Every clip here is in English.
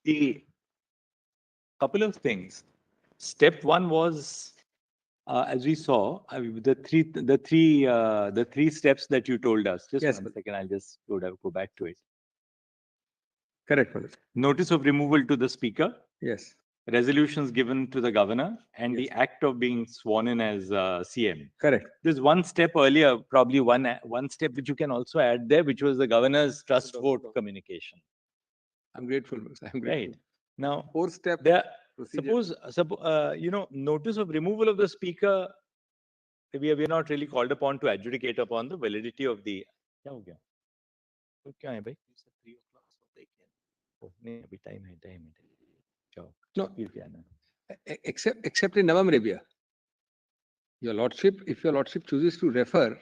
The couple of things. Step one was, as we saw, the three steps that you told us. Just Yes. 1 second, I'll just go back to it. Correct, Manoj. Notice of removal to the speaker, Yes. resolutions given to the governor, and Yes. the act of being sworn in as CM. Correct. There's one step earlier, probably one step which you can also add there, which was the governor's trust vote communication. I'm grateful, Manoj. I'm grateful. Right. Now, Fourth step. there, procedure. notice of removal of the speaker, we are not really called upon to adjudicate upon the validity of the. क्या हो गया? तो क्या है भाई? 3 o'clock so they can. Oh, नहीं अभी time है. जाओ. No. फिर क्या ना? Except in Navam Rebia. Your Lordship, if your Lordship chooses to refer,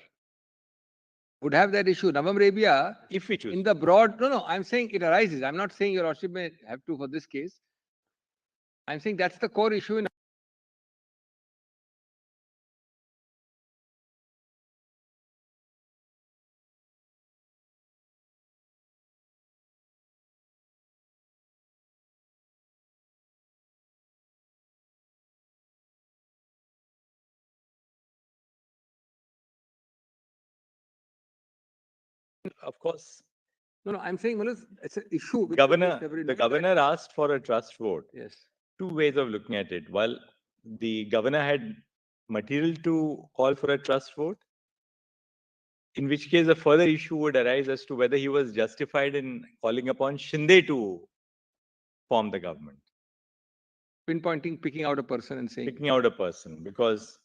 would have that issue. Navam Rebia, If we choose. in the broad, no, I'm saying it arises. I'm not saying your Lordship may have to for this case. I'm saying that's the core issue in. Of course. No, I'm saying, Manoj, it's an issue. The governor asked for a trust vote. Yes. Two ways of looking at it. While the governor had material to call for a trust vote, in which case a further issue would arise as to whether he was justified in calling upon Shinde to form the government. Pinpointing, picking out a person and saying. Picking out a person, because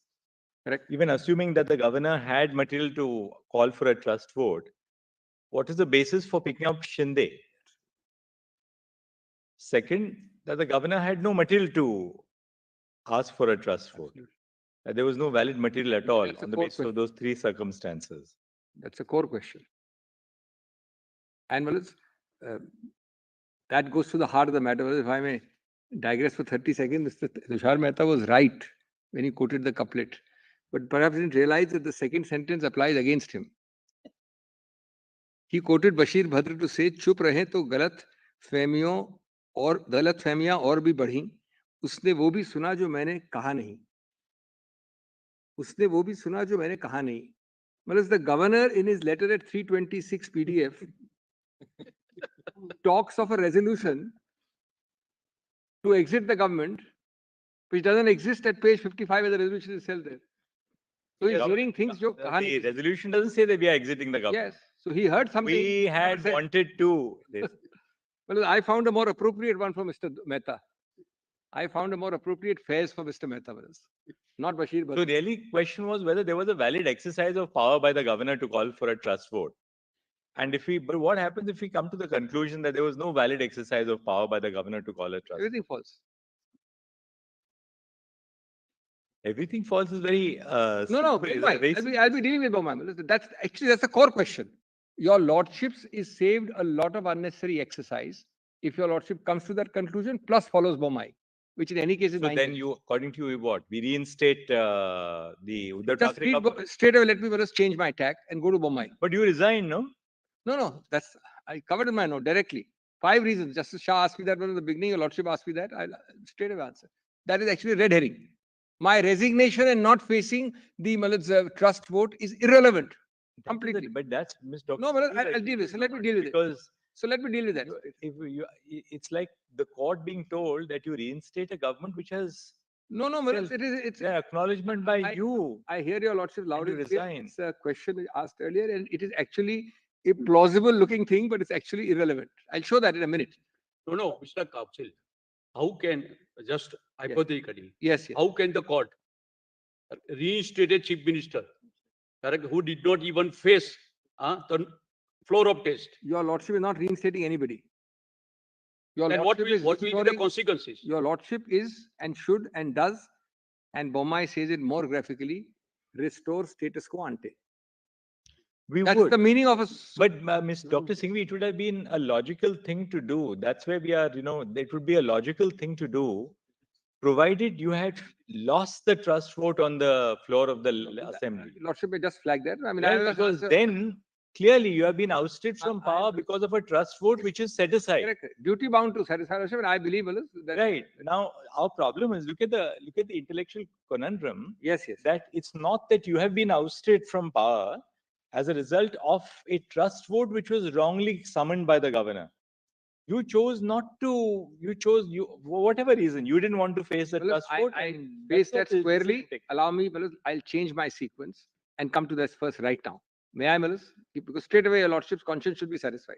Correct. even assuming that the governor had material to call for a trust vote, what is the basis for picking up Shinde? Second, that the governor had no material to ask for a trust vote. There was no valid material at all on the basis of those three circumstances. That's a core question. And Manoj, that goes to the heart of the matter. If I may digress for 30 seconds, Mr. Tushar Mehta was right when he quoted the couplet, but perhaps didn't realize that the second sentence applies against him. He quoted Bashir Bhadra to say, "Chup rahe to galat fehmiyan aur bhi बढ़ी, उसने वो भी सुना जो मैंने कहा नहीं." उसने वो भी सुना जो मैंने कहा नहीं. Well, the governor in his letter at 326 PDF talks of a resolution to exit the government, which doesn't exist at page 55 of the resolution itself there. So he's hearing things. The resolution doesn't say that we are exiting the government. Yes. So he heard something. We had wanted to. Well, I found a more appropriate one for Mr. Mehta. I found a more appropriate phrase for Mr. Mehta. Not Bashir. So the really question was whether there was a valid exercise of power by the governor to call for a trust vote. And but what happens if we come to the conclusion that there was no valid exercise of power by the governor to call a trust? Everything false. Everything false is very. No. I'll be dealing with Bombay. That's a core question. Your Lordships is saved a lot of unnecessary exercise if your Lordship comes to that conclusion plus follows Bombay, which in any case is. So then you, according to you, what? We reinstate the Uddhav Thackeray. Straight away, let me first change my tack and go to Bombay. But you resign, no? No. I covered in my note directly. 5 reasons. Justice Shah asked me that one at the beginning. Your Lordship asked me that. I'll straight away answer. That is actually red herring. My resignation and not facing the trust vote is irrelevant. Completely. But that's Ms. Dr. No, I'll deal with it. So let me deal with it. So let me deal with that. It's like the court being told that you reinstate a government which has. No, it's an acknowledgement by you. I hear your Lordship loud and clear. Resign. It's a question asked earlier, and it is actually a plausible looking thing, but it's actually irrelevant. I'll show that in a minute. No, Mr. Kapsil, how can, just hypothetically, yes. How can the court reinstate a chief minister who did not even face the floor of test? Your Lordship is not reinstating anybody. Then what will be the consequences? Your Lordship is and should and does, and Bommai says it more graphically, restore status quo ante. That's the meaning of a. But Ms. Dr. Singhvi, it would have been a logical thing to do. That's where we are, it would be a logical thing to do, provided you had lost the trust vote on the floor of the assembly. Lordship may just flag that. I mean, because then Clearly, you have been ousted from power because of a trust vote which is set aside. Correct. Duty bound to satisfy, and I believe that. Right. Now, our problem is look at the intellectual conundrum. Yes, yes. That it's not that you have been ousted from power as a result of a trust vote which was wrongly summoned by the governor. You chose not to. For whatever reason, you didn't want to face the trust vote. I face that squarely. Allow me, I'll change my sequence and come to this first right now. May I, Malas? Because straight away, your lordship's conscience should be satisfied.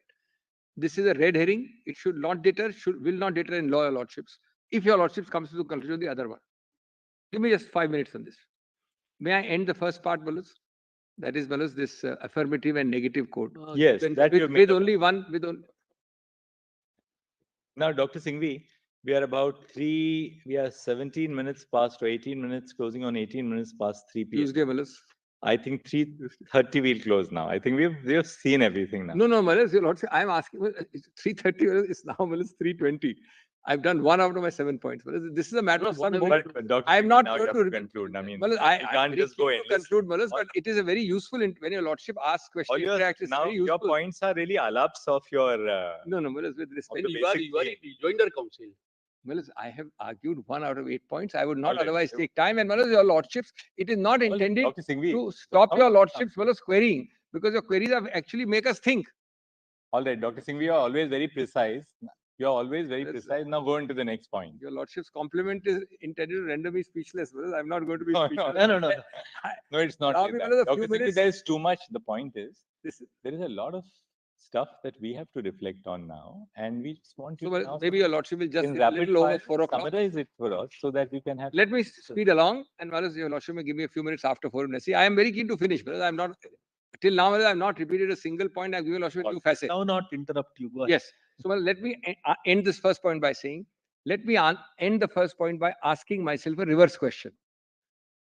This is a red herring. It should not deter, will not deter in law, your lordships. If your lordships comes to the conclusion of the other one. Give me just 5 minutes on this. May I end the first part, Malas? That is, Malas, this affirmative and negative code. Yes, that with only one. Now, Dr. Singhvi, we are 17 minutes past or 18 minutes, closing on 18 minutes past 3 p.m. Tuesday, Malas. I think 3:30 we'll close now. I think we've seen everything now. No, Malas, your lordship, I'm asking, 3:30, it's now, Malas, 3:20. I've done 1 out of my 7 points. Malas, this is a matter of one moment. But Dr. I'm not now going you to conclude. I mean, Malas, you can't just go in. Conclude, Malas, but it is a very useful, when your lordship asks questions, now your points are really alaps of your... No, Malas, with respect. You are rejoinder counsel. Malas, I have argued 1 out of 8 points. I would not otherwise take time. And Malas, your lordships, it is not intended to stop your lordships, Malas, querying, because your queries are actually make us think. All right, Dr. Singhvi, you are always very precise. You are always very precise. Now go on to the next point. Your lordship's compliment is intended to render me speechless. Malas, I'm not going to be speechless. No. No, it's not. Dr. Singhvi, there is too much. The point is, there is a lot of stuff that we have to reflect on now, and we just want you to maybe your lordship will just in a little over 4 o'clock. Summarize it for us so that we can have. Let me speed along, and Malas, your lordship may give me a few minutes after 4. See, I am very keen to finish, Malas. I'm not till now. Malas, I've not repeated a single point. I've given your lordship 2 facets. Now, not interrupt you. Go ahead. Yes. So, Malas, let me end this first point by saying, let me end the first point by asking myself a reverse question.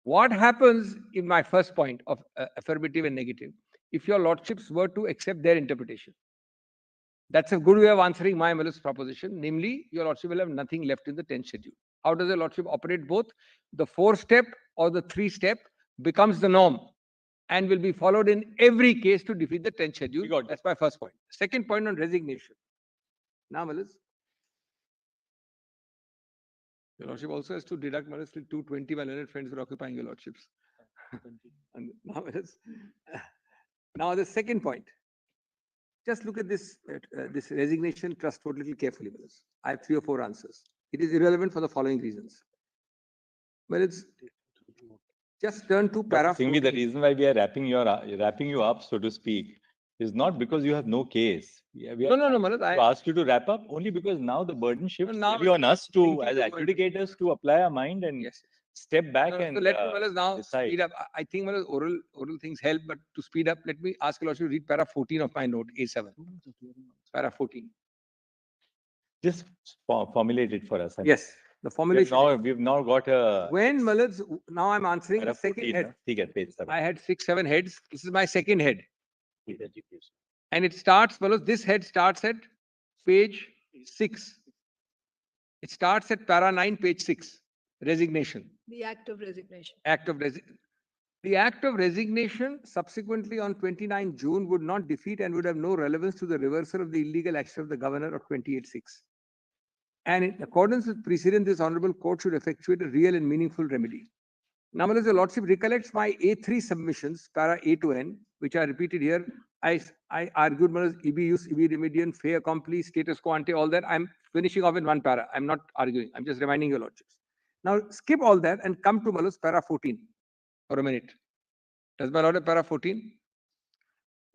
What happens in my first point of affirmative and negative if your lordships were to accept their interpretation? That's a good way of answering my Malas proposition. Namely, your lordship will have nothing left in the 10th schedule. How does the lordship operate both? The 4-step or the 3-step becomes the norm and will be followed in every case to defeat the 10th schedule. That's my first point. Second point on resignation. Now, Malas, your lordship also has to deduct, Malas, 220 my learned friends for occupying your lordships. And now, Malas, now the second point. Just look at this resignation trust vote a little carefully, Malas. I have 3 or 4 answers. It is irrelevant for the following reasons. Well, it's just turn to para 14. The reason why we are wrapping you up, so to speak, is not because you have no case. No, Malas. I asked you to wrap up only because now the burden shifts on us to, as adjudicators, to apply our mind and step back and so let me, Malas, now decide. Speed up. I think, Malas, oral things help, but to speed up, let me ask you to read para 14 of my note, A7. Para 14. Just formulate it for us. Yes, the formulation. We've now got a... When, Malas, now I'm answering the second head. I had 6, 7 heads. This is my second head. And it starts, Malas, this head starts at page 6. It starts at para 9, page 6. Resignation. The act of resignation. The act of resignation subsequently on 29 June would not defeat and would have no relevance to the reversal of the illegal action of the governor of 28/6. And in accordance with precedent, this honorable court should effectuate a real and meaningful remedy. Now, Malas, the lordship recollects my A3 submissions, para A to N, which are repeated here. I argued, Malas, ibi jus, ibi remedium, fait accompli, status quo ante, all that. I'm finishing off in 1 para. I'm not arguing. I'm just reminding your lordships. Now, skip all that and come to, Malas, para 14 for a minute. Does my lord have para 14?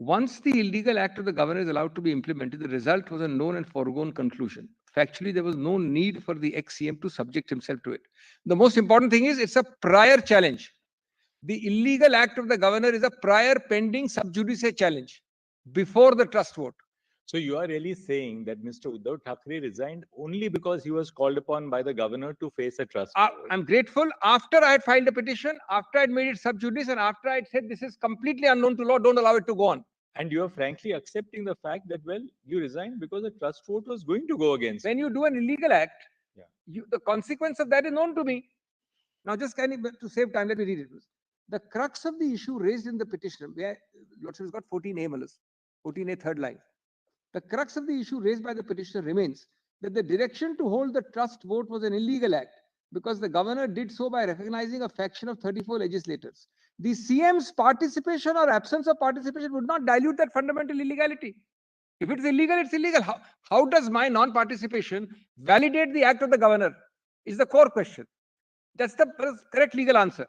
Once the illegal act of the governor is allowed to be implemented, the result was a known and foregone conclusion. Factually, there was no need for the ex-CM to subject himself to it. The most important thing is it's a prior challenge. The illegal act of the governor is a prior pending sub judice challenge before the trust vote. So you are really saying that Mr. Uddhav Thackeray resigned only because he was called upon by the governor to face a trust vote? I'm grateful. After I had filed a petition, after I had made it sub judice, and after I had said this is completely unknown to law, don't allow it to go on. And you are frankly accepting the fact that, well, you resigned because the trust vote was going to go against. When you do an illegal act, the consequence of that is known to me. Now, just to save time, let me read it. The crux of the issue raised in the petition, where Lordship has got 14A, Malas. 14A, third line. The crux of the issue raised by the petitioner remains that the direction to hold the trust vote was an illegal act because the governor did so by recognizing a faction of 34 legislators. The CM's participation or absence of participation would not dilute that fundamental illegality. If it's illegal, it's illegal. How does my non-participation validate the act of the governor? Is the core question. That's the correct legal answer.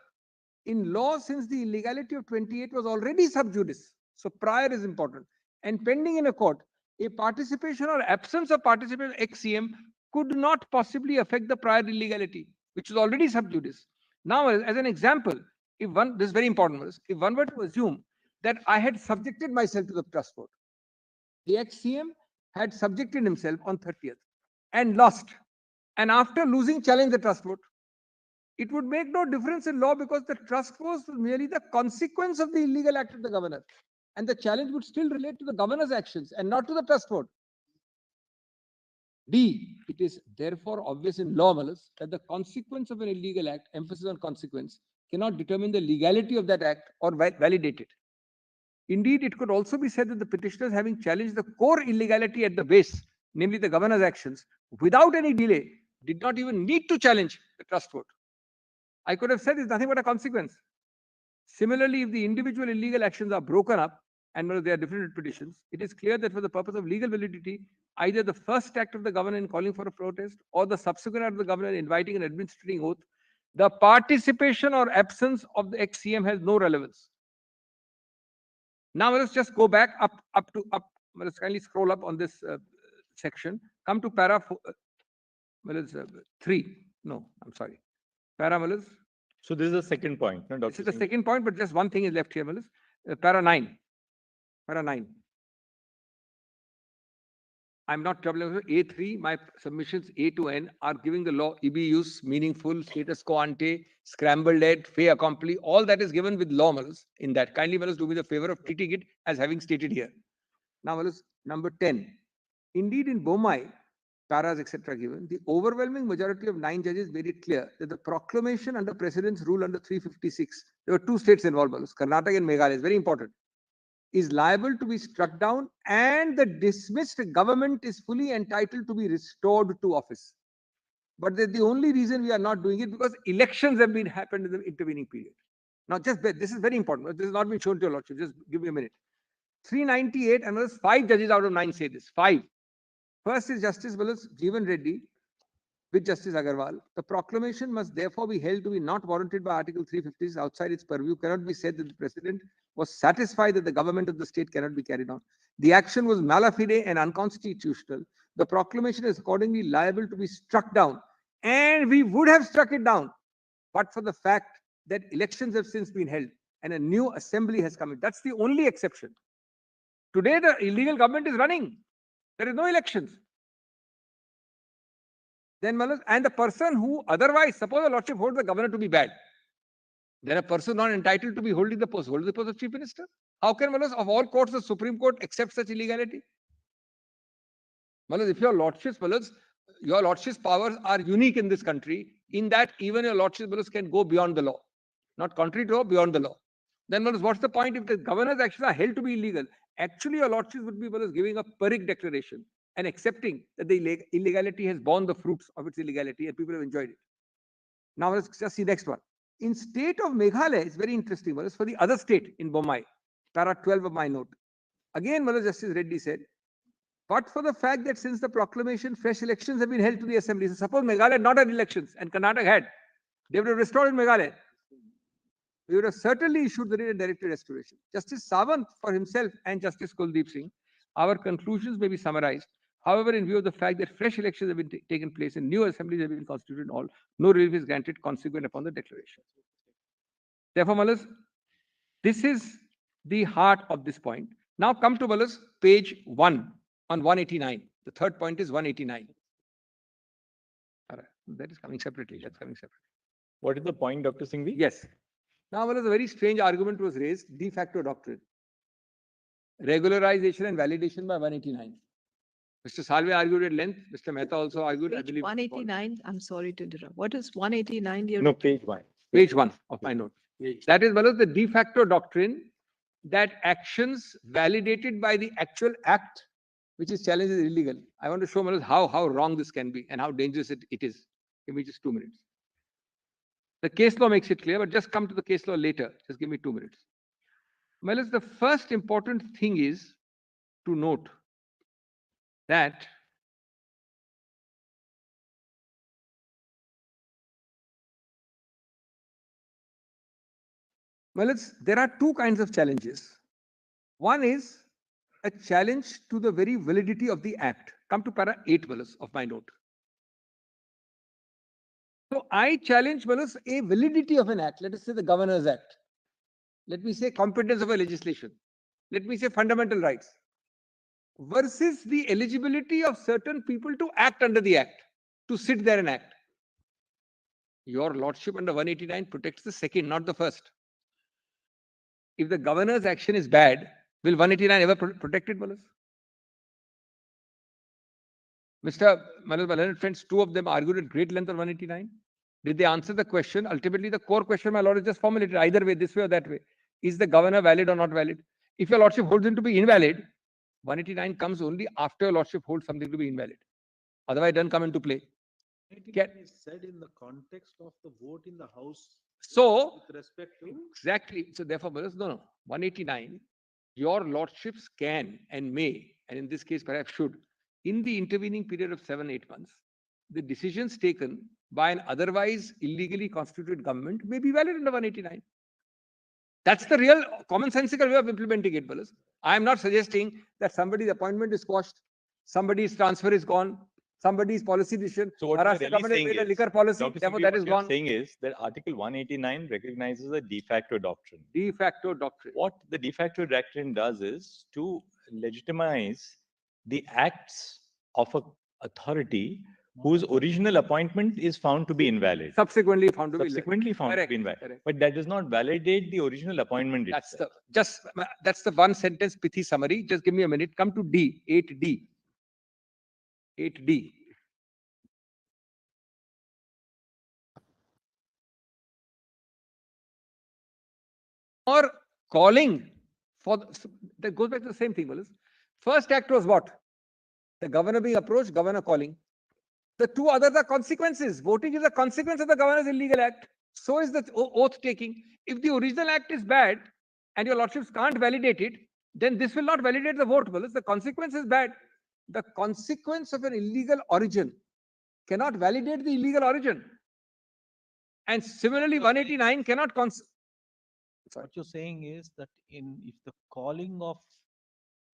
In law, since the illegality of 28 was already sub judice, so prior is important, and pending in a court, a participation or absence of participation ex-CM could not possibly affect the prior illegality, which is already sub judice. Now, as an example, if one, this is very important, if one were to assume that I had subjected myself to the trust vote, the ex-CM had subjected himself on 30th and lost, and after losing challenged the trust vote, it would make no difference in law because the trust vote was merely the consequence of the illegal act of the governor. And the challenge would still relate to the governor's actions and not to the trust vote. D, it is therefore obvious in law, Malas, that the consequence of an illegal act, emphasis on consequence, cannot determine the legality of that act or validate it. Indeed, it could also be said that the petitioners, having challenged the core illegality at the base, namely the governor's actions, without any delay, did not even need to challenge the trust vote. I could have said it's nothing but a consequence. Similarly, if the individual illegal actions are broken up, and there are different petitions, it is clear that for the purpose of legal validity, either the first act of the governor in calling for a protest or the subsequent act of the governor inviting an administrating oath, the participation or absence of the ex-CM has no relevance. Now let's just go back up. Let's kindly scroll up on this section. Come to para 3. No, I'm sorry. Para Malas. So this is the second point. No, Dr. This is the second point, but just one thing is left here, Malas. Para 9. Para 9. I'm not troubling with A3. My submissions A to N are giving the law ibius, meaningful, status quo ante, scrambled egg, fait accompli. All that is given with law, Malas. In that, kindly, Malas, do me the favor of treating it as having stated here. Now, Malas, number 10. Indeed, in Bomai, paras, etc. given, the overwhelming majority of 9 judges made it clear that the proclamation under President's rule under 356, there were 2 states involved, Karnataka and Meghalaya, is very important, is liable to be struck down and the dismissed government is fully entitled to be restored to office. But the only reason we are not doing it because elections have been happened in the intervening period. Now, this is very important. This has not been shown to your lordship. Just give me a minute. 398 and 5 judges out of 9 say this. 5. First is Justice Jeevan Reddy with Justice Agarwal. The proclamation must therefore be held to be not warranted by Article 356 outside its purview. Cannot be said that the President was satisfied that the government of the state cannot be carried on. The action was mala fide and unconstitutional. The proclamation is accordingly liable to be struck down. And we would have struck it down, but for the fact that elections have since been held and a new assembly has come in. That's the only exception. Today, the illegal government is running. There is no elections. Then, and the person who otherwise, suppose the lordship holds the governor to be bad, then a person not entitled to be holding the post of chief minister. How can, of all courts, the Supreme Court accept such illegality? If your lordship's powers are unique in this country, in that even your lordship's can go beyond the law, not contrary to law, beyond the law. Then, what's the point if the governor's actions are held to be illegal? Actually, your lordships would be giving a Pyrrhic declaration and accepting that the illegality has borne the fruits of its illegality and people have enjoyed it. Now, let's just see next one. In state of Meghalaya, it's very interesting. For the other state in Bomai, para 12 of my note. Again, Justice Reddy said, but for the fact that since the proclamation, fresh elections have been held to the assembly. So suppose Meghalaya had not had elections and Karnataka had, they would have restored in Meghalaya. We would have certainly issued the writ and directed restoration. Justice Sawant for himself and Justice Kuldeep Singh, our conclusions may be summarized. However, in view of the fact that fresh elections have been taken place and new assemblies have been constituted, all no relief is granted consequent upon the declaration. Therefore, this is the heart of this point. Now come to page 1 on 189. The third point is 189. That is coming separately. That's coming separately. What is the point, Dr. Singhvi? Yes. Now, a very strange argument was raised, de facto doctrine. Regularization and validation by 189. Mr. Salve argued at length. Mr. Mehta also argued. Page 189. I'm sorry to interrupt. What is 189? No, page 1. Page 1 of my note. That is the de facto doctrine that actions validated by the actual act, which is challenged, is illegal. I want to show Manoj how wrong this can be and how dangerous it is. Give me just 2 minutes. The case law makes it clear, but just come to the case law later. Just give me 2 minutes. Well, the first important thing is to note that there are two kinds of challenges. One is a challenge to the very validity of the act. Come to para 8 of my note. So I challenge a validity of an act. Let us say the Governor's Act. Let me say competence of a legislation. Let me say fundamental rights. Versus the eligibility of certain people to act under the act, to sit there and act. Your Lordship under 189 protects the second, not the first. If the Governor's action is bad, will 189 ever protect it, Malas? Mr. Malas, my learned friends, two of them argued at great length on 189. Did they answer the question? Ultimately, the core question, my Lord, is just formulated either way, this way or that way. Is the Governor valid or not valid? If your Lordship holds him to be invalid, 189 comes only after your Lordship holds something to be invalid. Otherwise, it doesn't come into play. It is said in the context of the vote in the House. So, with respect to exactly. So, therefore, no. 189, your Lordships can and may, and in this case, perhaps should, in the intervening period of 7-8 months, the decisions taken by an otherwise illegally constituted government may be valid under 189. That's the real commonsensical way of implementing it, Balas. I am not suggesting that somebody's appointment is quashed, somebody's transfer is gone, somebody's policy decision. So what you're really saying is, liquor policy, Dr. therefore CP, that what is you're gone. saying is that Article 189 recognizes a de facto doctrine. De facto doctrine. What the de facto doctrine does is to legitimize the acts of an authority whose original appointment is found to be invalid. Subsequently found to be invalid. Correct. But that does not validate the original appointment itself. That's the one sentence pithy summary. Just give me a minute. Come to D, 8D. 8D. Or calling for that goes back to the same thing, Wallace. First act was what? The governor being approached, governor calling. The two others are consequences. Voting is a consequence of the governor's illegal act. So is the oath taking. If the original act is bad and your lordships can't validate it, then this will not validate the vote. Wallace. The consequence is bad. The consequence of an illegal origin cannot validate the illegal origin. And similarly, 189 cannot. what you're saying is that if the calling of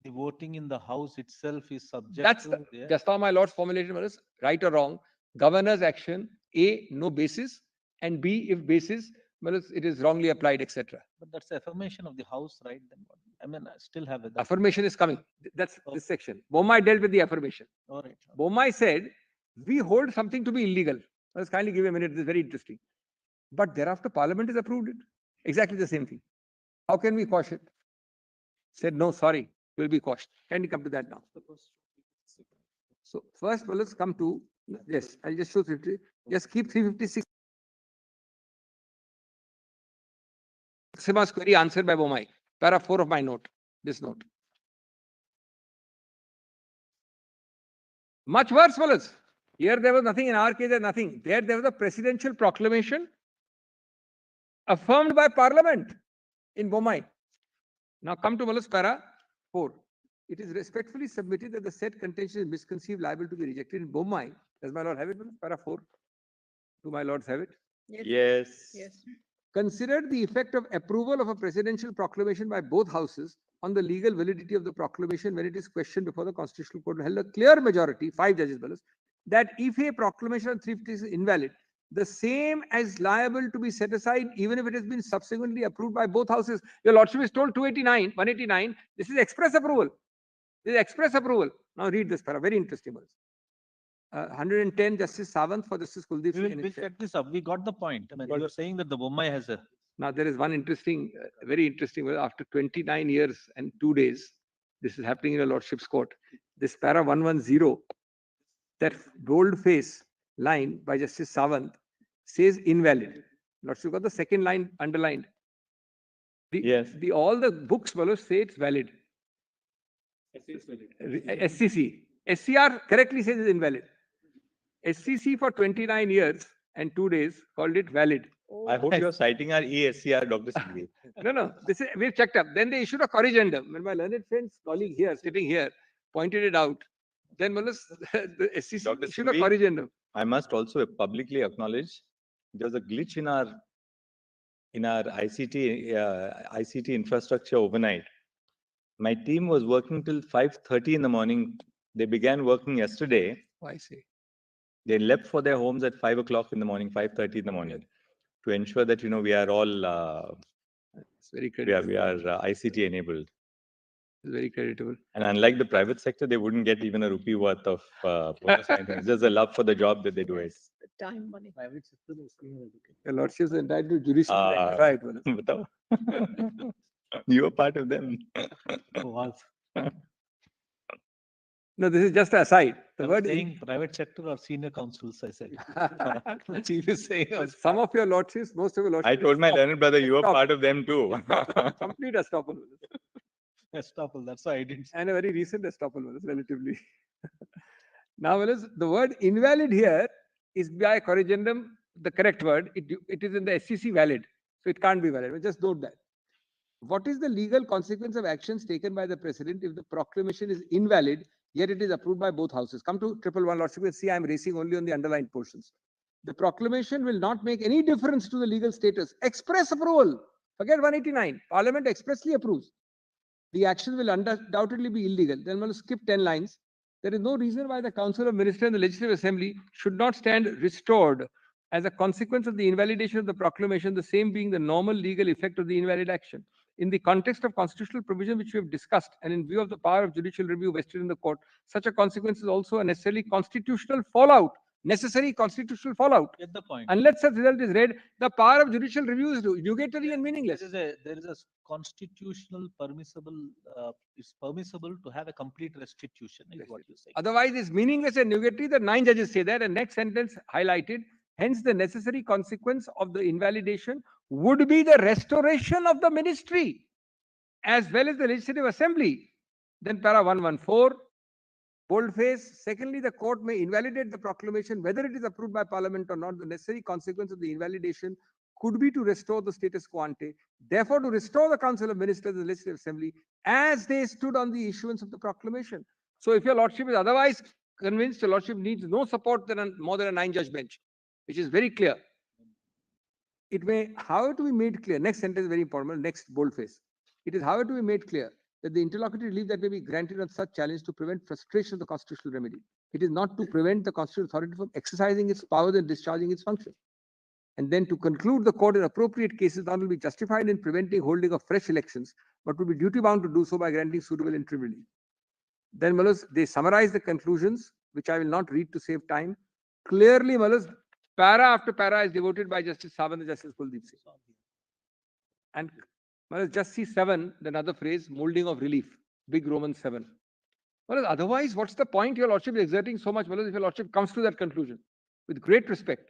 the voting in the House itself is subject That's to just how my lords formulated was right or wrong. Governor's action, A, no basis, and B, if basis, it is wrongly applied, etc. But that's affirmation of the House, right? Then what? I mean, I still have it. Affirmation is coming. That's this section. Bommai dealt with the affirmation. All right. Bommai said, we hold something to be illegal. Let's kindly give me a minute. This is very interesting. But thereafter, Parliament has approved it. Exactly the same thing. How can we quash it? Said, no, sorry, will be quashed. Can you come to that now? So first, let's come to, yes, I'll just show 50. Just keep 356. Narasimha's query answered by Bommai. Para 4 of my note, this note. Much worse, fellas. Here there was nothing, in our case there's nothing. There was a presidential proclamation affirmed by Parliament in Bommai. Now come to Wallace para 4. It is respectfully submitted that the said contention is misconceived, liable to be rejected in Bommai. Does my lord have it? Para 4. Do my lords have it? Yes. Considered the effect of approval of a presidential proclamation by both houses on the legal validity of the proclamation when it is questioned before the Constitutional Court held a clear majority, 5 judges, that if a proclamation on 350 is invalid, the same as liable to be set aside even if it has been subsequently approved by both houses. Your lordship is told 289, 189. This is express approval. This is express approval. Now read this para, very interesting. 110, Justice Sawant for Justice Kuldeep. We'll check this up. We got the point. I mean, you're saying that the Bommai has a. Now there is one interesting, very interesting. After 29 years and 2 days, this is happening in a lordship's court. This para 110, that bold-face line by Justice Sawant says invalid. Lordship got the second line underlined. Yes. All the books, my lord, say it's valid. SCC. SCR correctly says it's invalid. SCC for 29 years and 2 days called it valid. I hope you're citing our ESCR, Dr. Singh. No. This is, we've checked up. Then they issued a corrigendum. When my learned friend's colleague here, sitting here, pointed it out, then the SCC Dr. issued a Singh, corrigendum. I must also publicly acknowledge there's a glitch in our ICT infrastructure overnight. My team was working till 5:30 in the morning. They began working yesterday. I see. They left for their homes at 5 o'clock in the morning, 5:30 in the morning, to ensure that we are all It's very creditable. we are ICT enabled. It's very creditable. And unlike the private sector, they wouldn't get even a rupee worth of bonus. It's just a love for the job that they do it. The time money. Your lordship is entitled to judicial right. Batao. You are part of them. No, this is just an aside. The I was word saying private sector or senior counsels, I said. The chief is saying. some of your lordships, most of your lordships. I told my learned brother, you are Stop. part of them too. Complete estoppel. Estoppel, that's why I didn't. And a very recent estoppel, relatively. Now, the word invalid here is by corrigendum the correct word. It is in the SCC valid, so it can't be valid. But just note that. What is the legal consequence of actions taken by the president if the proclamation is invalid, yet it is approved by both houses? Come to 111 Lordship. See, I am racing only on the underlined portions. The proclamation will not make any difference to the legal status. Express approval. Forget 189. Parliament expressly approves. The action will undoubtedly be illegal. Then we'll skip 10 lines. There is no reason why the Council of Ministers and the Legislative Assembly should not stand restored as a consequence of the invalidation of the proclamation, the same being the normal legal effect of the invalid action. In the context of constitutional provision which we have discussed, and in view of the power of judicial review vested in the court, such a consequence is also a necessary constitutional fallout. Necessary constitutional fallout. Get the point. Unless such result is read, the power of judicial review is nugatory and meaningless. There is a constitutional permissible. It's permissible to have a complete restitution. Is what you say. Otherwise, it's meaningless and nugatory. The 9 judges say that. And next sentence highlighted. Hence, the necessary consequence of the invalidation would be the restoration of the ministry as well as the Legislative Assembly. Then para 114, boldface. Secondly, the court may invalidate the proclamation whether it is approved by Parliament or not. The necessary consequence of the invalidation could be to restore the status quo ante. Therefore, to restore the Council of Ministers and the Legislative Assembly as they stood on the issuance of the proclamation. So, if your lordship is otherwise convinced, your lordship needs no support than more than a 9-judge bench, which is very clear. It may, however, to be made clear. Next sentence is very important. Next boldface. It is, however, to be made clear that the interlocutory relief that may be granted on such challenge to prevent frustration of the constitutional remedy. It is not to prevent the constitutional authority from exercising its powers and discharging its function. And then to conclude, the court in appropriate cases not will be justified in preventing holding of fresh elections, but will be duty bound to do so by granting suitable interim relief. Then, Malas, they summarize the conclusions, which I will not read to save time. Clearly, Malas, para after para is devoted by Justice Sawant and Justice Kuldeep Singh. And Malas, just see 7, another phrase, molding of relief, big Roman 7. Malas, otherwise, what's the point your lordship is exerting so much, Malas, if your lordship comes to that conclusion with great respect?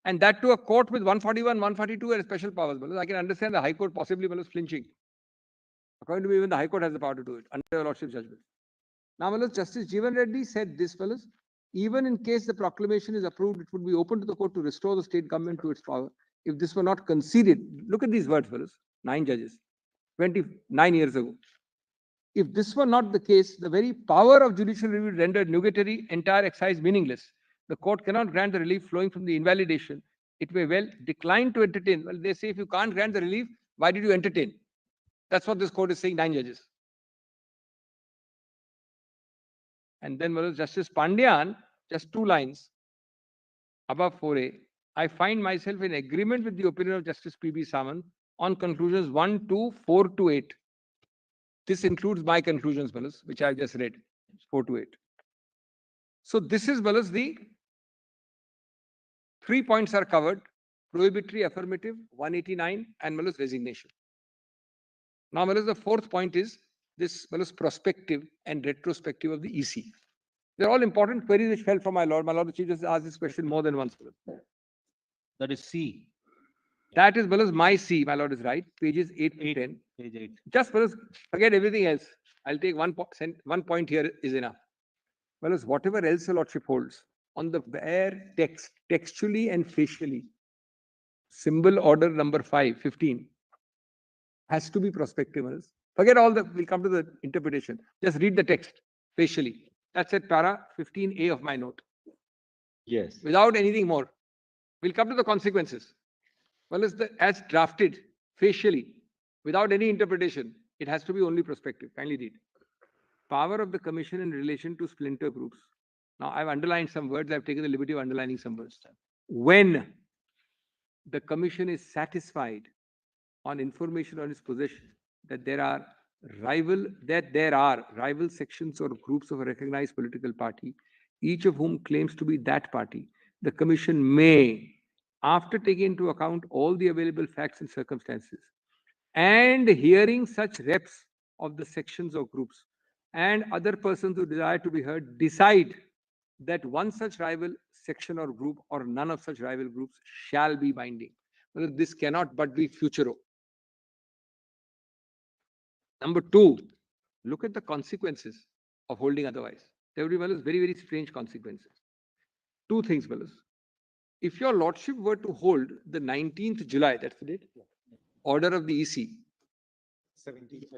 And that to a court with 141, 142 and special powers. Malas, I can understand the High Court possibly Malas flinching. According to me, even the High Court has the power to do it under your lordship's judgment. Now, Malas, Justice Jeevan Reddy said this, Malas, even in case the proclamation is approved, it would be open to the court to restore the state government to its power. If this were not conceded, look at these words, fellows, 9 judges, 29 years ago. If this were not the case, the very power of judicial review rendered nugatory, entire exercise meaningless. The court cannot grant the relief flowing from the invalidation. It may well decline to entertain. Well, they say if you can't grant the relief, why did you entertain? That's what this court is saying, 9 judges. And then Justice Pandyan, just 2 lines above 4A. I find myself in agreement with the opinion of Justice P.B. Sawant on conclusions 1, 2, 4 to 8. This includes my conclusions, Malas, which I just read, 4 to 8. So this is, Malas, the 3 points are covered: prohibitory, affirmative, 189, and Malas, resignation. Now, Malas, the 4th point is this, Malas, prospective and retrospective of the EC. They're all important queries which fell from my lord. My lord, the Chief Justice asked this question more than once. That is C. That is, Balas, my C, my lord is right, pages 8 to 10. Page 8. Just, Balas, forget everything else. I'll take one point here is enough. Balas, whatever else the lordship holds, on the bare text, textually and facially, symbol order number 15, has to be prospective. Balas. Forget all the, we'll come to the interpretation. Just read the text facially. That's at para 15A of my note. Yes. Without anything more. We'll come to the consequences. Well, as drafted facially, without any interpretation, it has to be only prospective. Kindly read. Power of the commission in relation to splinter groups. Now, I've underlined some words. I've taken the liberty of underlining some words. When the commission is satisfied on information on its possession that there are rival sections or groups of a recognized political party, each of whom claims to be that party, the commission may, after taking into account all the available facts and circumstances, and hearing such reps of the sections or groups and other persons who desire to be heard, decide that one such rival section or group or none of such rival groups shall be binding. Well, this cannot but be futuro. Number 2, look at the consequences of holding otherwise. There will be very, very strange consequences. 2 things, Balas. If your lordship were to hold the 19th July, that's the date, order of the EC. 17th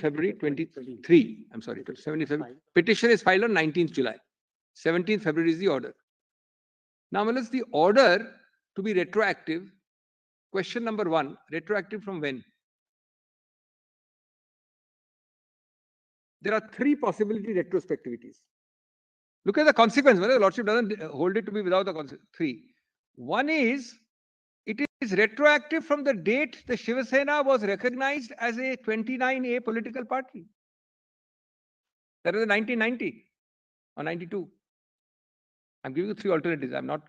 February 23. I'm sorry, 17th February. Petition is filed on 19th July. 17th February is the order. Now, Balas, the order to be retroactive, question number 1, retroactive from when? There are 3 possibility retrospectivities. Look at the consequence. Whether the lordship doesn't hold it to be without the consequence. 3. One is, it is retroactive from the date the Shiv Sena was recognized as a 29A political party. That was in 1990 or 92. I'm giving you 3 alternatives. I'm not...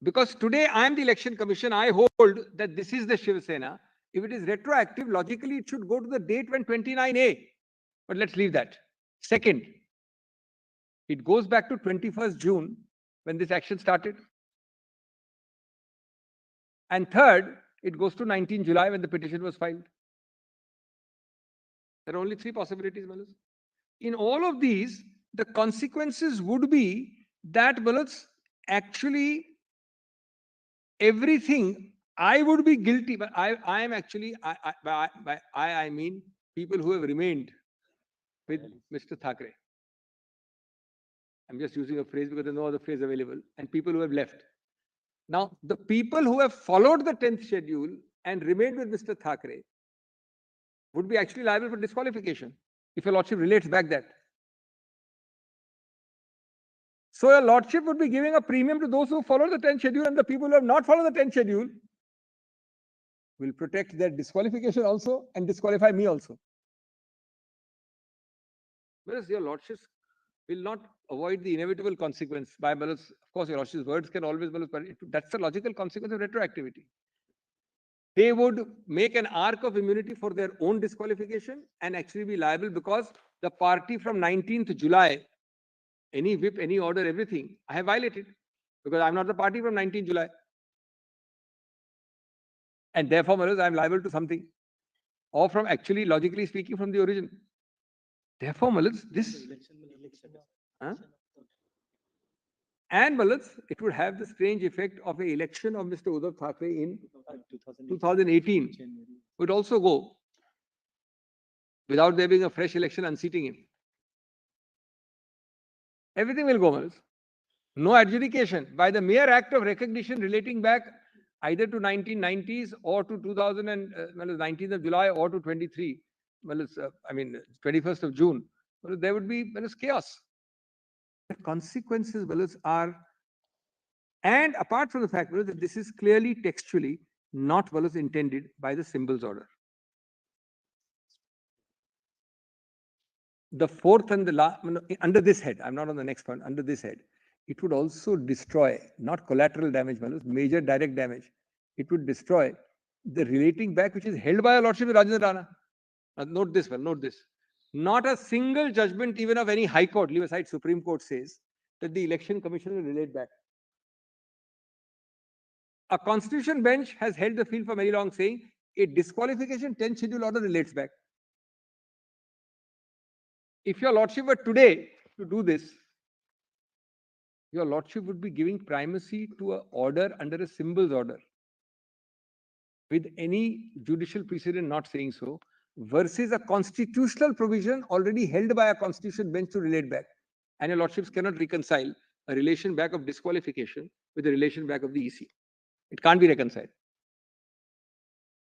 because today I am the election commission. I hold that this is the Shiv Sena. If it is retroactive, logically it should go to the date when 29A. But let's leave that. Second, it goes back to 21st June when this action started. And third, it goes to 19 July when the petition was filed. There are only 3 possibilities, Balas. In all of these, the consequences would be that, Balas, actually everything, I would be guilty, but I am actually, I mean people who have remained with Mr. Thackeray. I'm just using a phrase because there's no other phrase available. And people who have left. Now, the people who have followed the 10th schedule and remained with Mr. Thackeray would be actually liable for disqualification if your lordship relates back that. So your lordship would be giving a premium to those who follow the 10th schedule, and the people who have not followed the 10th schedule will protect their disqualification also and disqualify me also. Whereas your lordships will not avoid the inevitable consequence by Balas. Of course, your lordship's words can always Balas, but that's the logical consequence of retroactivity. They would make an arc of immunity for their own disqualification and actually be liable because the party from 19th July, any whip, any order, everything, I have violated because I'm not the party from 19th July. And therefore, Balas, I'm liable to something. Or from actually, logically speaking, from the origin. Therefore, Balas, this... And Balas, it would have the strange effect of an election of Mr. Uddhav Thackeray in 2018. Would also go without there being a fresh election unseating him. Everything will go, Balas. No adjudication. By the mere act of recognition relating back either to 1990s or to 19th of July or to 23, 21st of June, there would be chaos. The consequences, Balas, are, and apart from the fact, Balas, that this is clearly textually not, Balas, intended by the symbols order. The fourth and the last, under this head, I'm not on the next point, under this head, it would also destroy, not collateral damage, Balas, major direct damage. It would destroy the relating back which is held by a lordship of Rajendra Rana. Now, note this, note this. Not a single judgment, even of any high court, leave aside Supreme Court, says that the election commission will relate back. A constitution bench has held the field for very long, saying a disqualification 10 schedule order relates back. If your lordship were today to do this, your lordship would be giving primacy to an order under a symbols order, with any judicial precedent not saying so, versus a constitutional provision already held by a constitution bench to relate back. And your lordships cannot reconcile a relation back of disqualification with the relation back of the EC. It can't be reconciled.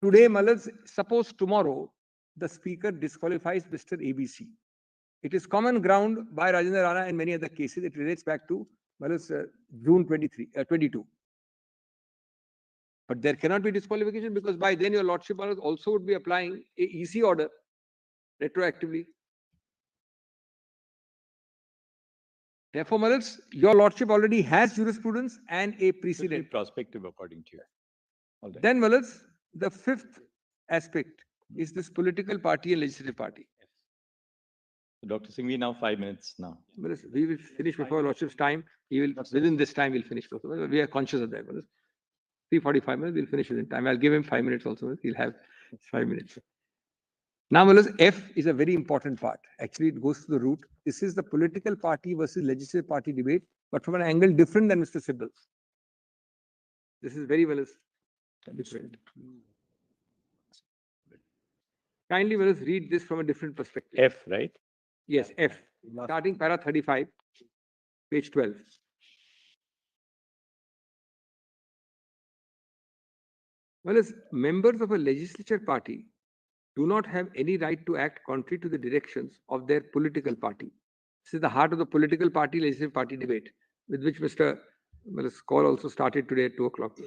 Today, Malas, suppose tomorrow the speaker disqualifies Mr. ABC. It is common ground by Rajendra Rana and many other cases. It relates back to Malas, June 22. But there cannot be disqualification because by then your lordship also would be applying a EC order retroactively. Therefore, Malas, your lordship already has jurisprudence and a precedent. Prospective according to you. All right. Then, Malas, the fifth aspect is this political party and legislative party. Dr. Singh, we now 5 minutes now. Malas, we will finish before lordship's time. He will within this time we'll finish. We are conscious of that. Malas. 3:45 minutes, we'll finish within time. I'll give him 5 minutes also. He'll have 5 minutes. Now, Malas, F is a very important part. Actually, it goes to the root. This is the political party versus legislative party debate, but from an angle different than Mr. Sibbal's. This is very well different. Kindly, Malas, read this from a different perspective. F, right? Yes, F. Starting para 35, page 12. Whereas members of a legislature party do not have any right to act contrary to the directions of their political party. This is the heart of the political party, legislative party debate, with which Mr. Call also started today at 2 o'clock.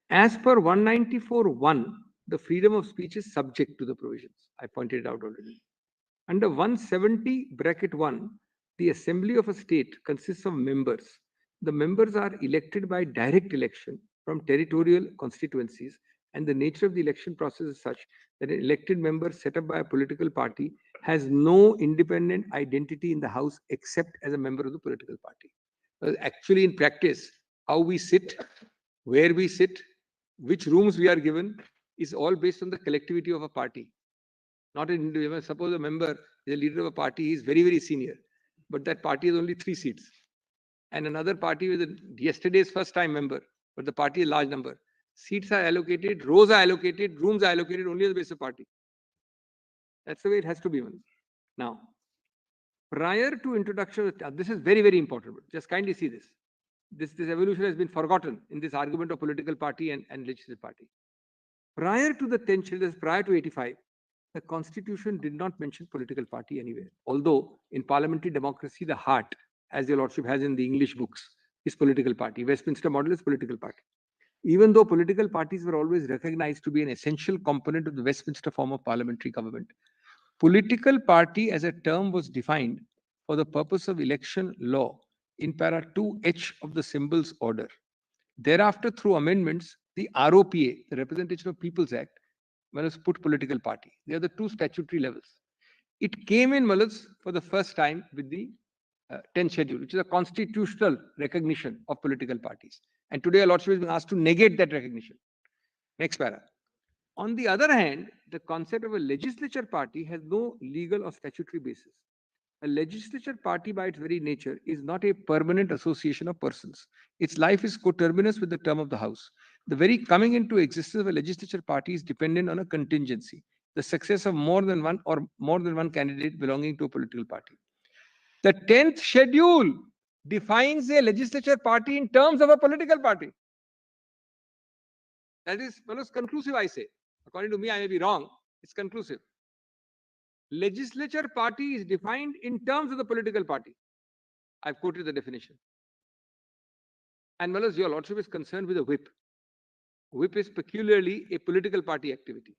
As per 194(1), the freedom of speech is subject to the provisions. I pointed it out already. Under 170(1), the assembly of a state consists of members. The members are elected by direct election from territorial constituencies, and the nature of the election process is such that an elected member set up by a political party has no independent identity in the house except as a member of the political party. Actually, in practice, how we sit, where we sit, which rooms we are given is all based on the collectivity of a party. Not an individual. Suppose a member is a leader of a party, he is very, very senior, but that party has only 3 seats. And another party with yesterday's first time member, but the party is a large number. Seats are allocated, rows are allocated, rooms are allocated only on the basis of party. That's the way it has to be. Now, prior to introduction, this is very, very important. Just kindly see this. This evolution has been forgotten in this argument of political party and legislative party. Prior to the 10 children, prior to 85, the constitution did not mention political party anywhere. Although in parliamentary democracy, the heart, as your lordship has in the English books, is political party. Westminster model is political party. Even though political parties were always recognized to be an essential component of the Westminster form of parliamentary government, political party as a term was defined for the purpose of election law in para 2H of the symbols order. Thereafter, through amendments, the ROPA, the Representation of People's Act, was put political party. They are the 2 statutory levels. It came in Malas for the first time with the 10th schedule, which is a constitutional recognition of political parties. And today, a lordship has been asked to negate that recognition. Next para. On the other hand, the concept of a legislature party has no legal or statutory basis. A legislature party, by its very nature, is not a permanent association of persons. Its life is coterminous with the term of the House. The very coming into existence of a legislature party is dependent on a contingency, the success of more than one candidate belonging to a political party. The 10th schedule defines a legislature party in terms of a political party. That is conclusive, I say. According to me, I may be wrong. It's conclusive. Legislature party is defined in terms of the political party. I've quoted the definition. And your lordship is concerned with a whip. Whip is peculiarly a political party activity.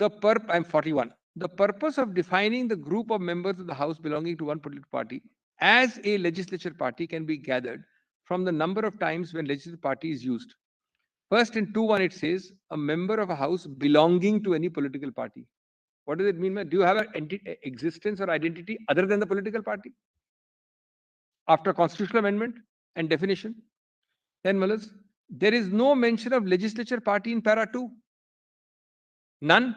I'm 41. The purpose of defining the group of members of the House belonging to one political party as a legislature party can be gathered from the number of times when legislative party is used. First, in 2.1, it says a member of a House belonging to any political party. What does it mean? Do you have an existence or identity other than the political party? After constitutional amendment and definition. Then, There is no mention of legislature party in para 2. None.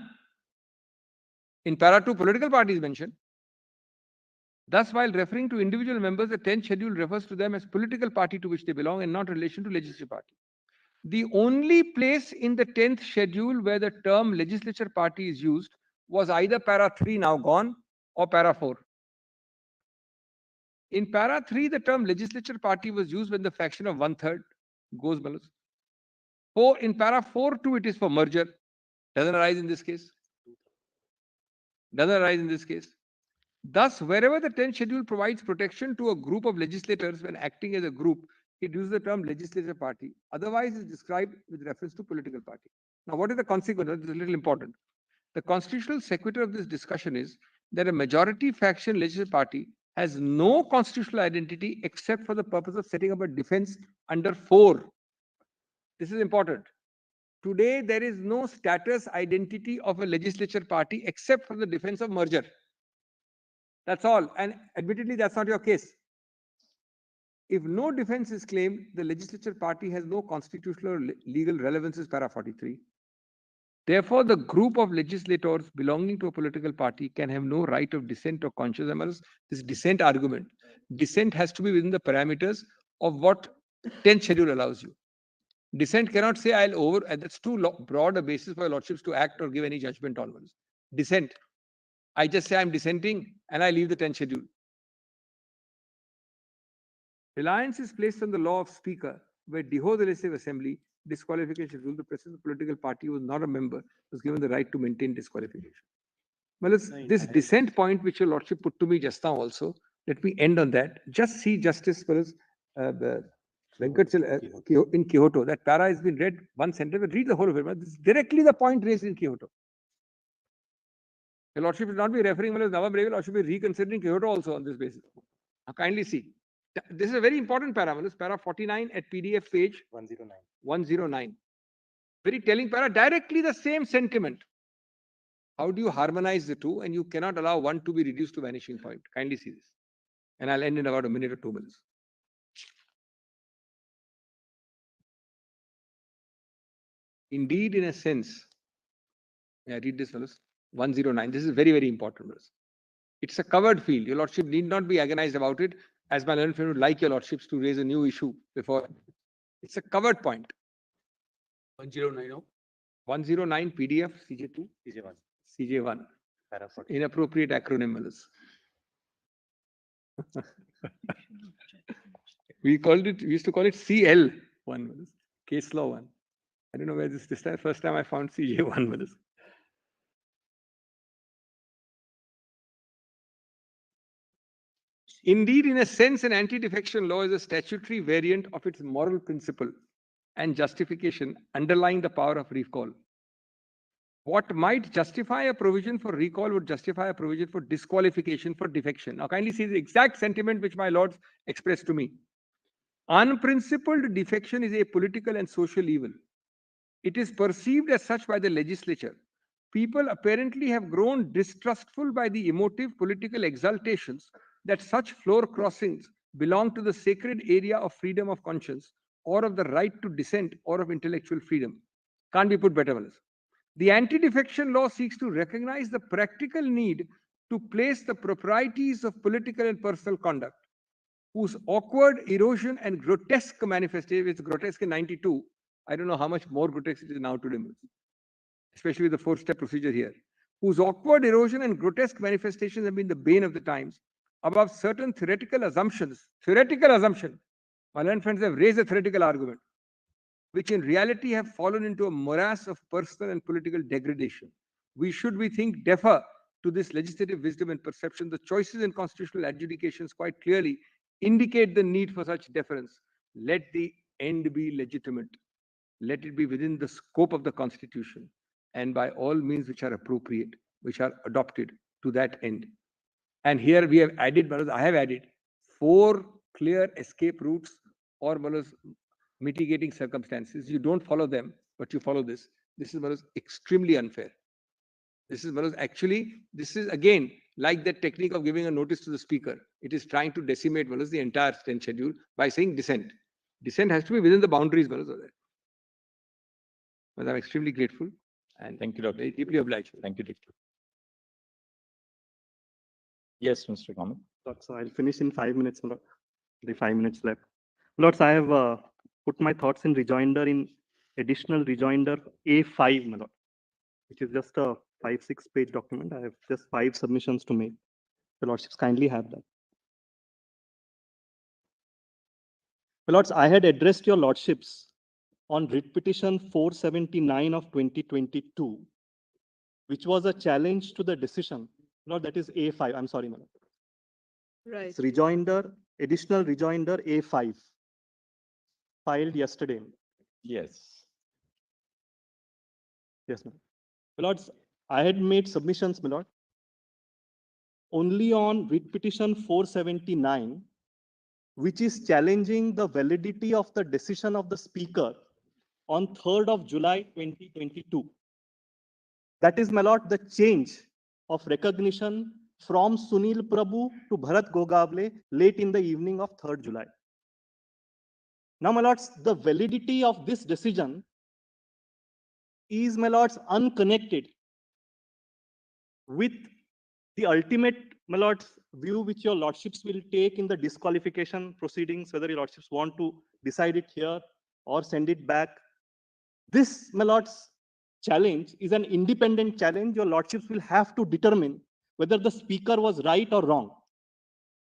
In para 2, political party is mentioned. Thus, while referring to individual members, the 10th schedule refers to them as political party to which they belong and not relation to legislature party. The only place in the 10th schedule where the term legislature party is used was either para 3, now gone, or para 4. In para 3, the term legislature party was used when the faction of 1/3 goes balance. In para 4 too, it is for merger. Doesn't arise in this case. Doesn't arise in this case. Thus, wherever the 10th schedule provides protection to a group of legislators when acting as a group, it uses the term legislature party. Otherwise, it's described with reference to political party. Now, what is the consequence? This is a little important. The constitutional sequitur of this discussion is that a majority faction legislative party has no constitutional identity except for the purpose of setting up a defense under 4. This is important. Today, there is no status identity of a legislature party except for the defense of merger. That's all. And admittedly, that's not your case. If no defense is claimed, the legislature party has no constitutional or legal relevance, is para 43. Therefore, the group of legislators belonging to a political party can have no right of dissent or conscience. This dissent argument, dissent has to be within the parameters of what 10th schedule allows you. Dissent cannot say and that's too broad a basis for your lordships to act or give any judgment on one. Dissent. I just say I'm dissenting and I leave the 10th schedule. Reliance is placed on the law of speaker, where deho the legislative assembly, disqualification rule, the president of the political party who was not a member was given the right to maintain disqualification. Well, this dissent point which your lordship put to me just now also, let me end on that. Just see Justice Venkat in Kyoto. That para has been read one sentence, but read the whole of it. This is directly the point raised in Kyoto. Your lordship should not be referring to Nawab Revil, or should be reconsidering Kyoto also on this basis. Now, kindly see. This is a very important para. Para 49 at PDF page 109. 109. Very telling para, directly the same sentiment. How do you harmonize the two? And you cannot allow one to be reduced to vanishing point. Kindly see this. And I'll end in about a minute or 2 minutes. Indeed, in a sense, I read this, 109. This is very, very important. It's a covered field. Your lordship need not be agonized about it, as my learned friend would like your lordships to raise a new issue before. It's a covered point. 1090. 109 PDF, CJ2, CJ1. CJ1. Inappropriate acronym. We used to call it CL1, case law 1. I don't know where this time. First time I found CJ1. Indeed, in a sense, an anti-defection law is a statutory variant of its moral principle and justification underlying the power of recall. What might justify a provision for recall would justify a provision for disqualification for defection. Now, kindly see the exact sentiment which my lords expressed to me. Unprincipled defection is a political and social evil. It is perceived as such by the legislature. People apparently have grown distrustful by the emotive political exaltations that such floor crossings belong to the sacred area of freedom of conscience, or of the right to dissent, or of intellectual freedom. Can't be put better. The anti-defection law seeks to recognize the practical need to place the proprieties of political and personal conduct, whose awkward erosion and grotesque manifestation, it's grotesque in 92, I don't know how much more grotesque it is now today, especially with the 4-step procedure here, whose awkward erosion and grotesque manifestations have been the bane of the times, above certain theoretical assumptions. My learned friends have raised a theoretical argument, which in reality have fallen into a morass of personal and political degradation. We should, we think, defer to this legislative wisdom and perception. The choices in constitutional adjudications quite clearly indicate the need for such deference. Let the end be legitimate. Let it be within the scope of the Constitution, and by all means which are appropriate, which are adopted to that end. And here we have added, I have added 4 clear escape routes or mitigating circumstances. You don't follow them, but you follow this. This is extremely unfair. This is this is again like that technique of giving a notice to the speaker. It is trying to decimate the entire 10th schedule by saying dissent. Dissent has to be within the boundaries. But I'm extremely grateful and Thank you, Dr. very deeply obliged. Thank you, Doctor. Yes, Mr. Comment. Lords, so I'll finish in 5 minutes, my lord. The 5 minutes left. Lords, I have put my thoughts in rejoinder in additional rejoinder A5, my lord, which is just a 5-6 page document. I have just 5 submissions to make. The lordships kindly have that. My lords, I had addressed your lordships on writ petition 479 of 2022, which was a challenge to the decision. Lord, that is A5. I'm sorry, my lord. Right. It's rejoinder, additional rejoinder A5, filed yesterday. Yes. Yes, ma'am. My lords, I had made submissions, my lord, only on writ petition 479, which is challenging the validity of the decision of the speaker on 3rd of July 2022. That is, my lord, the change of recognition from Sunil Prabhu to Bharat Gogavle late in the evening of 3rd July. Now, my lords, the validity of this decision is, my lords, unconnected with the ultimate, my lords, view which your lordships will take in the disqualification proceedings, whether your lordships want to decide it here or send it back. This, my lords, challenge is an independent challenge. Your lordships will have to determine whether the speaker was right or wrong.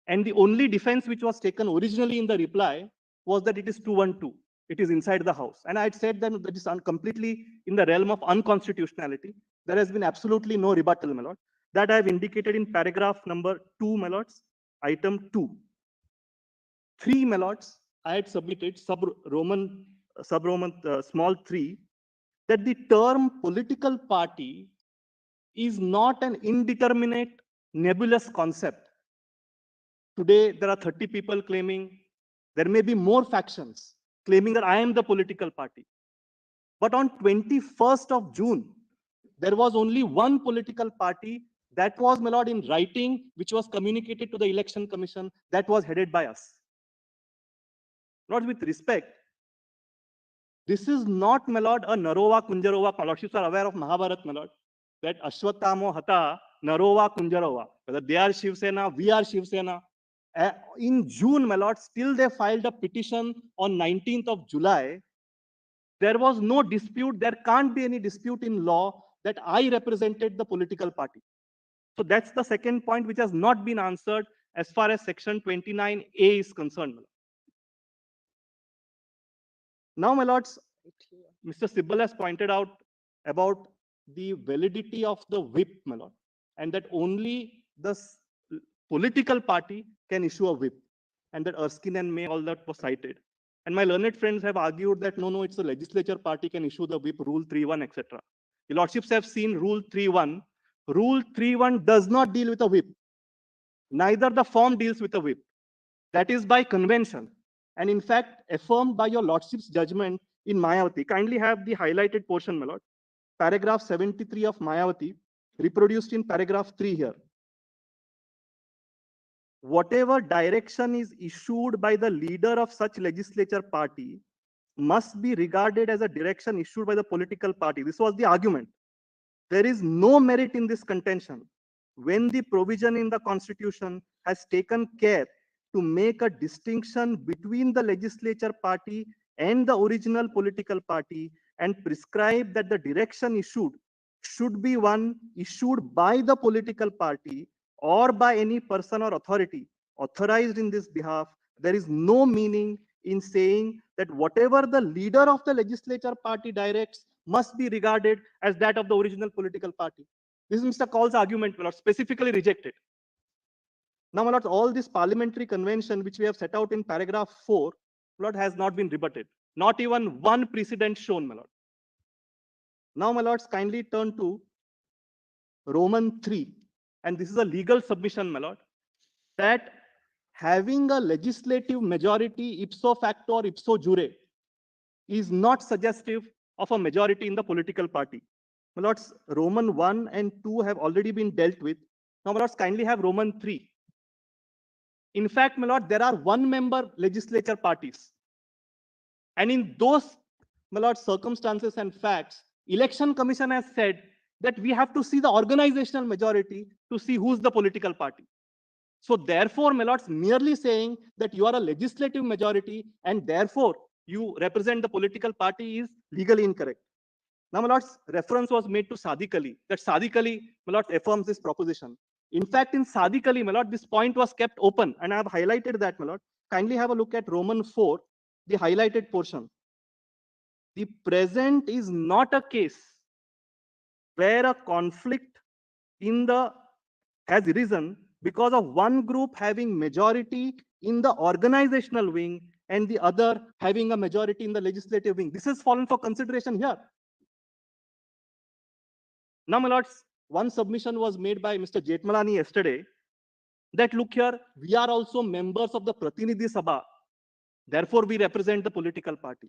And the only defense which was taken originally in the reply was that it is 212. It is inside the house. And I had said that that is completely in the realm of unconstitutionality. There has been absolutely no rebuttal, my lord. That I have indicated in paragraph number 2, my lords, item 2. 3, my lords, I had submitted sub-Roman small 3, that the term political party is not an indeterminate, nebulous concept. Today, there are 30 people claiming, there may be more factions claiming that I am the political party. But on 21st of June, there was only one political party that was, my lord, in writing, which was communicated to the Election Commission, that was headed by us. Lord, with respect, this is not, my lord, a Narova Kunjarova. My lordships are aware of Mahabharat, my lord, that Ashwatthamo Hata, Narova Kunjarova. Whether they are Shiv Sena, we are Shiv Sena. In June, my lord, still they filed a petition on 19th of July. There was no dispute. There can't be any dispute in law that I represented the political party. So that's the second point which has not been answered as far as section 29A is concerned. My lord. Now, my lords, Mr. Sibbal has pointed out about the validity of the whip, my lord, and that only the political party can issue a whip, and that Erskine and May, all that was cited. And my learned friends have argued that no, it's the legislature party can issue the whip, Rule 3.1, etc. The lordships have seen Rule 3.1. Rule 3.1 does not deal with a whip. Neither the form deals with a whip. That is by convention, and in fact affirmed by your lordship's judgment in Mayavati. Kindly have the highlighted portion, my lord. Paragraph 73 of Mayavati, reproduced in paragraph 3 here. Whatever direction is issued by the leader of such legislature party must be regarded as a direction issued by the political party. This was the argument. There is no merit in this contention when the provision in the Constitution has taken care to make a distinction between the legislature party and the original political party and prescribe that the direction issued should be one issued by the political party or by any person or authority authorized in this behalf. There is no meaning in saying that whatever the leader of the legislature party directs must be regarded as that of the original political party. This is Mr. Kaul's argument, my lord, specifically rejected. Now, my lord, all this parliamentary convention which we have set out in paragraph 4, my lord, has not been rebutted. Not even one precedent shown, my lord. Now, my lords, kindly turn to Roman 3. And this is a legal submission, my lord, that having a legislative majority ipso facto or ipso jure is not suggestive of a majority in the political party. My lords, Roman 1 and 2 have already been dealt with. Now, my lords, kindly have Roman 3. In fact, my lord, there are one-member legislature parties. And in those my lord, circumstances and facts, Election Commission has said that we have to see the organizational majority to see who's the political party. So therefore, my lords, merely saying that you are a legislative majority and therefore you represent the political party is legally incorrect. Now, my lords, reference was made to Sadiq Ali, that Sadiq Ali, my lords, affirms this proposition. In fact, in Sadiq Ali, my lord, this point was kept open, and I have highlighted that, my lord. Kindly have a look at Roman 4, the highlighted portion. The present is not a case where a conflict in the has arisen because of one group having majority in the organizational wing and the other having a majority in the legislative wing. This has fallen for consideration here. Now, my lords, one submission was made by Mr. Jethmalani yesterday that, look here, we are also members of the Pratinidhi Sabha. Therefore, we represent the political party.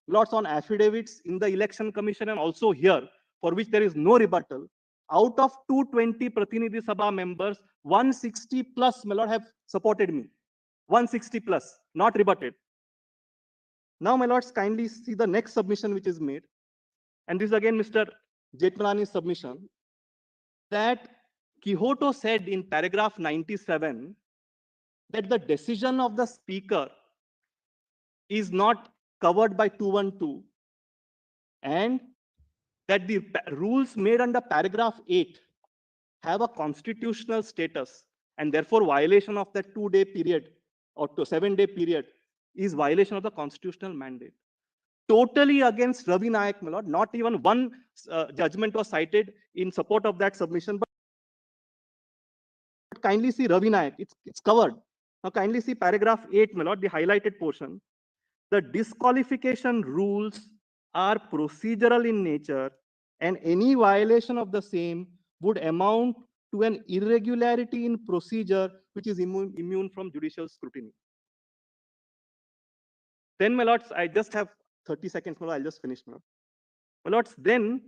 Lords, on affidavits in the Election Commission and also here, for which there is no rebuttal, out of 220 Pratinidhi Sabha members, 160 plus, my lord, have supported me. 160 plus, not rebutted. Now, my lords, kindly see the next submission which is made. And this is again Mr. Jethmalani's submission, that Quixote said in paragraph 97 that the decision of the speaker is not covered by 212 and that the rules made under paragraph 8 have a constitutional status and therefore violation of that 2-day period or 7-day period is violation of the constitutional mandate. Totally against Ravi Nayak, my lord. Not even one judgment was cited in support of that submission. But kindly see Ravi Nayak, it's covered. Now kindly see paragraph 8, my lord, the highlighted portion. The disqualification rules are procedural in nature and any violation of the same would amount to an irregularity in procedure which is immune from judicial scrutiny. Then, my lords, I just have 30 seconds, my lord, I'll just finish now. My lords, then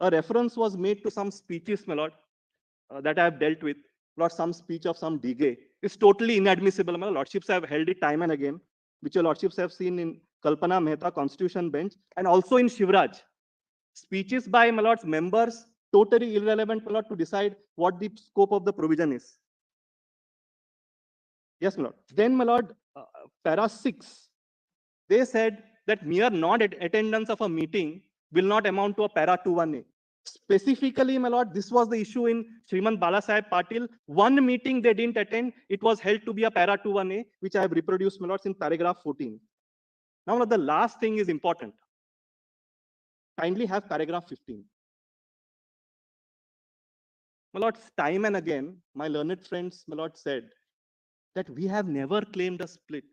a reference was made to some speeches, my lord, that I have dealt with. Lord, some speech of some DG is totally inadmissible. My lordships have held it time and again, which your lordships have seen in Kalpana Mehta Constitution Bench and also in Shivraj. Speeches by, my lords, members, totally irrelevant, my lord, to decide what the scope of the provision is. Yes, my lord. Then, my lord, para 6, they said that mere non-attendance of a meeting will not amount to a para 21A. Specifically, my lord, this was the issue in Sriman Balasaheb Patil. One meeting they didn't attend. It was held to be a para 21A, which I have reproduced, my lords, in paragraph 14. Now, the last thing is important. Kindly have paragraph 15. My lords, time and again, my learned friends, my lord, said that we have never claimed a split.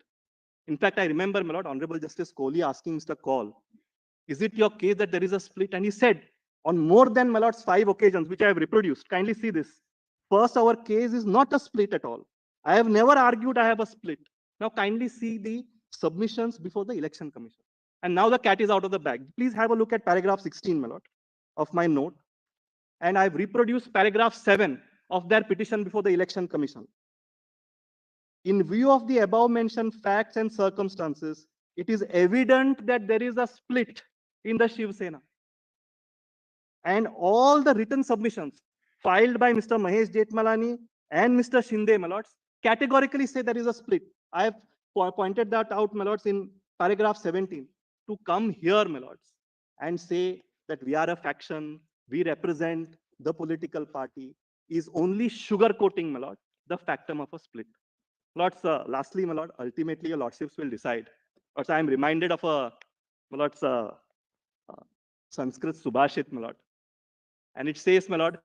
In fact, I remember, my lord, Honorable Justice Kohli asking Mr. Kaul, is it your case that there is a split? And he said, on more than, my lords, 5 occasions, which I have reproduced, kindly see this. First, our case is not a split at all. I have never argued I have a split. Now, kindly see the submissions before the Election Commission. And now the cat is out of the bag. Please have a look at paragraph 16, my lord, of my note. And I've reproduced paragraph 7 of their petition before the Election Commission. In view of the above mentioned facts and circumstances, it is evident that there is a split in the Shiv Sena. And all the written submissions filed by Mr. Mahesh Jethmalani and Mr. Shinde, my lords, categorically say there is a split. I have pointed that out, my lords, in paragraph 17. To come here, my lords, and say that we are a faction, we represent the political party, is only sugarcoating, my lord, the factum of a split. Lords, lastly, my lord, ultimately your lordships will decide. Lords, I am reminded of a, my lords, Sanskrit Subhashit, my lord. And it says, my lord,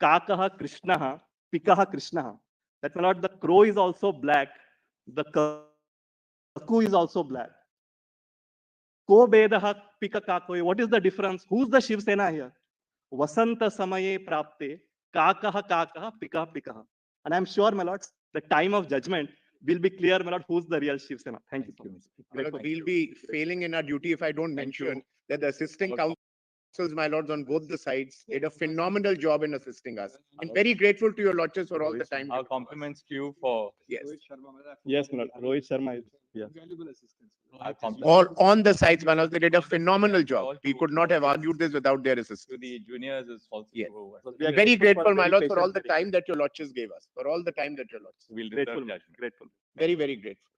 Kakaha Krishnaha, Pikaha Krishnaha. That, my lord, the crow is also black, the cuckoo is also black. Ko bedaha pika kakoy. What is the difference? Who's the Shiv Sena here? Vasanta samaye prapte, kakaha kakaha, pikaha pikaha. And I'm sure, my lords, the time of judgment will be clear, my lord, who's the real Shiv Sena. Thank you so much. We'll be failing in our duty if I don't mention that the assistant counsel my lords, on both the sides, did a phenomenal job in assisting us. And very grateful to your lordships for all the time. Our compliments to you for Yes. Yes, my lord. Rohit Sharma is, yeah. our compliments All on the sides, my lords, they did a phenomenal job. We could not have argued this without their assistance. to the juniors is also Yes. We are Very grateful, my very lords, for all patient, the time that your lordships gave us, for all the time that your lordships. we'll Grateful, reserve judgment. grateful. Very, very grateful.